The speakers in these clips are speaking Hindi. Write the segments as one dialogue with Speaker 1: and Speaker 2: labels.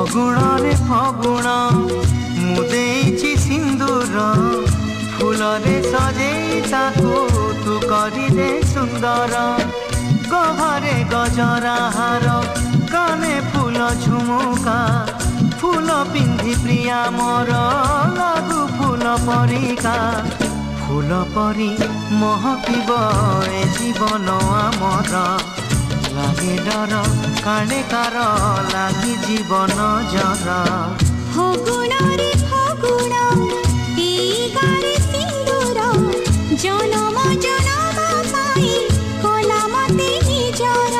Speaker 1: ଫଗୁଣରେ ଫଗୁଣ ମୁଁ ଦେଇଛି ସିନ୍ଦୁର ଫୁଲରେ ସଜେଇ ତାକୁ ତୁ କରିଦେ ସୁନ୍ଦର ଗଭାରେ ଗଜରା ହାର କାନେ ଫୁଲ ଝୁମୁକା फूल पिंधि प्रिया मोर लागू फूल परिका फूल परी महकिब ए जीवन आमर लागे डर काणे कार लागी जीवन जर
Speaker 2: फगुण रे फगुण एई गारे सिंदूर जनम जनम पाई कला मते निजर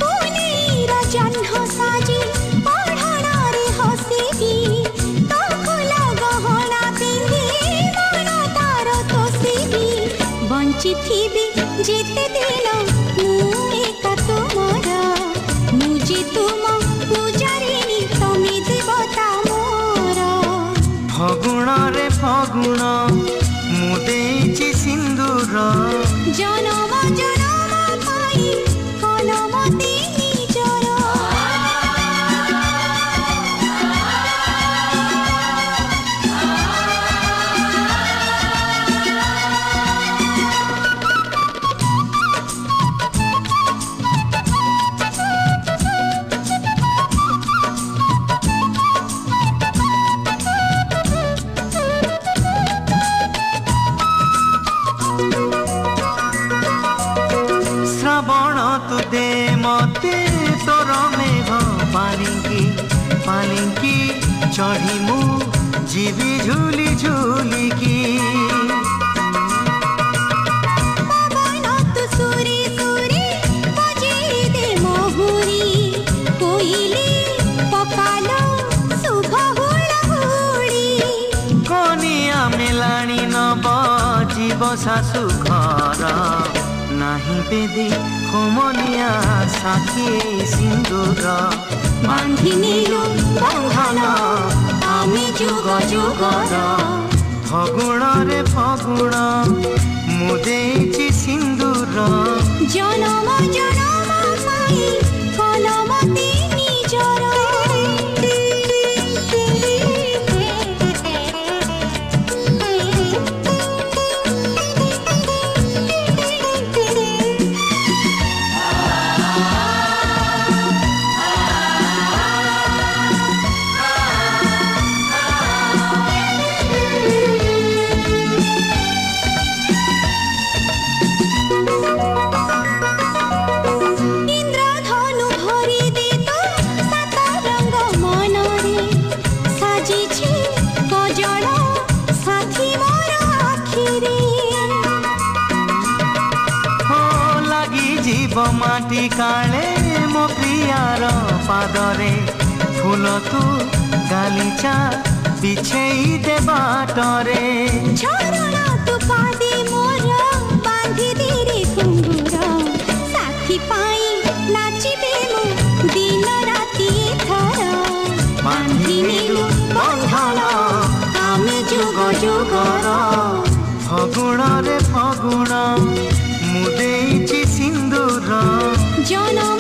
Speaker 2: पुनीर जह्न साजी बंचिथिबी जेते दिन एका तुमर मुझे तुम पूजारिणी तमे देवता मोर
Speaker 1: फगुण रे फगुण मु देछि सिंदूर
Speaker 2: जनम जनम पाई कलमते निजर
Speaker 1: श्रावण तु दे मते तोर मेघ पालिंकी चढ़ी मु जीवी झूली झूली की
Speaker 2: पवन तु सुरी सुरी बजेई दे महुरी कोइली पकालो सुख हुड़हुड़ी
Speaker 1: कनिया मेलाणी नब जीव शाशु घर नाही बेदी होमनिया साथी सिंदूर
Speaker 2: बांधी नीलु बंधन आमे जुग जुगर
Speaker 1: फगुण रे फगुण मु देछि सिंदूर
Speaker 2: जनम जनम पाई कलमते निजर
Speaker 1: माटी काले मो प्रियार पादरे फूल तू गालीचा बिछेई दे बाटरे
Speaker 2: झरना तू पादे मोर बांधी दे रे घुंघुर साथी पाई नाचिबे मु दिन राति थर बांधी नीलु बंधन आमे जुग जुगर
Speaker 1: फगुण रे फगुण मु देछि सिंदूर
Speaker 2: जनम